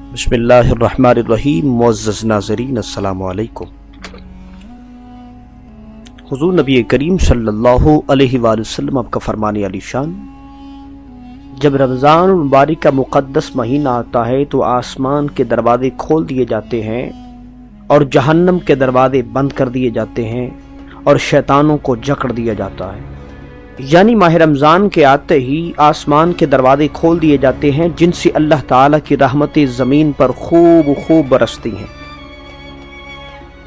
बिस्मिल्लाहिर्रहमानिर्रहीम। मुअज़्ज़ज़ नाज़रीन, अस्सलामु अलैकुम। हुज़ूर नबी करीम सल्लल्लाहु अलैहि वसल्लम आपका फरमाने अली शान, जब रमज़ान मुबारक का मुक़द्दस महीना आता है तो आसमान के दरवाजे खोल दिए जाते हैं और जहन्नम के दरवाजे बंद कर दिए जाते हैं और शैतानों को जकड़ दिया जाता है। यानी माह रमज़ान के आते ही आसमान के दरवाजे खोल दिए जाते हैं, जिनसे अल्लाह ताला की रहमतें ज़मीन पर खूब बरसती हैं।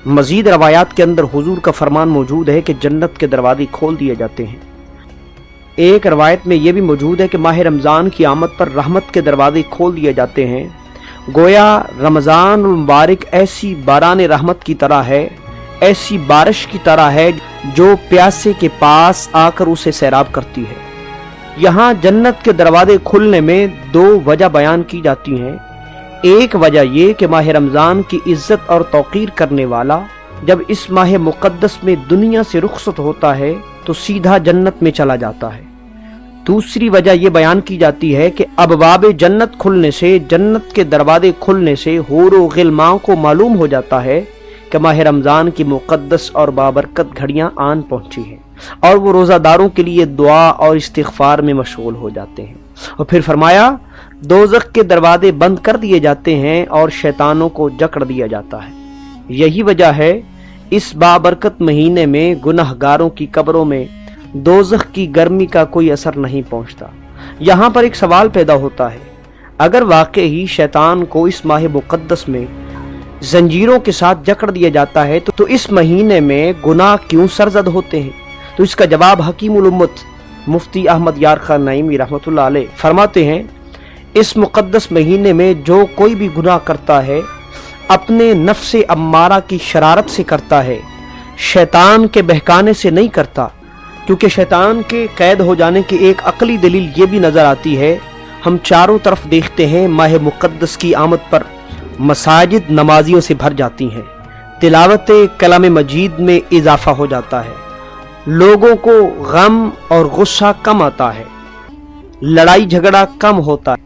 मज़ीद रवायात के अंदर हुजूर का फरमान मौजूद है कि जन्नत के दरवाजे खोल दिए जाते हैं। एक रवायत में यह भी मौजूद है कि माह रमज़ान की आमद पर रहमत के दरवाजे खोल दिए जाते हैं। गोया रमज़ान मुबारक ऐसी बारान रहमत की तरह है, ऐसी बारिश की तरह है जो प्यासे के पास आकर उसे सैराब करती है। यहाँ जन्नत के दरवाजे खुलने में दो वजह बयान की जाती हैं। एक वजह ये कि माह रमज़ान की इज्जत और तौक़ीर करने वाला जब इस माह मुक़द्दस में दुनिया से रुखसत होता है तो सीधा जन्नत में चला जाता है। दूसरी वजह यह बयान की जाती है कि अबवाब जन्नत खुलने से, जन्नत के दरवाजे खुलने से हूर व ग़िलमान को मालूम हो जाता है कि माह रमज़ान की मुक़द्दस और बाबरकत घड़ियां आन पहुंची हैं और वो रोज़ादारों के लिए दुआ और इस्तिग़फ़ार में मशगूल हो जाते हैं। और फिर फरमाया, दोज़ख के दरवाजे बंद कर दिए जाते हैं और शैतानों को जकड़ दिया जाता है। यही वजह है इस बाबरकत महीने में गुनहगारों की कब्रों में दोज़ख की गर्मी का कोई असर नहीं पहुंचता। यहाँ पर एक सवाल पैदा होता है, अगर वाकई ही शैतान को इस माह मुक़द्दस में जंजीरों के साथ जकड़ दिया जाता है तो इस महीने में गुनाह क्यों सरजद होते हैं? तो इसका जवाब हकीमुल उम्मत मुफ्ती अहमद यार खान नईमी रहमतुल्लाह अलैह फरमाते हैं, इस मुक़द्दस महीने में जो कोई भी गुनाह करता है अपने नफ्स अम्मारा की शरारत से करता है, शैतान के बहकाने से नहीं करता। क्योंकि शैतान के कैद हो जाने की एक अकली दलील ये भी नज़र आती है, हम चारों तरफ देखते हैं माह मुक़द्दस की आमद पर मसाजिद नमाजियों से भर जाती हैं, तिलावत कलाम मजीद में इजाफा हो जाता है, लोगों को गम और गुस्सा कम आता है, लड़ाई झगड़ा कम होता है,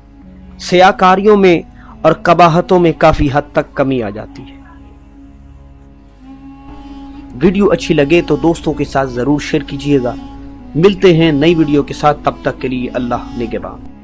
सियाकारियों में और कबाहतों में काफ़ी हद तक कमी आ जाती है। वीडियो अच्छी लगे तो दोस्तों के साथ ज़रूर शेयर कीजिएगा। मिलते हैं नई वीडियो के साथ, तब तक के लिए अल्लाह निगहबान।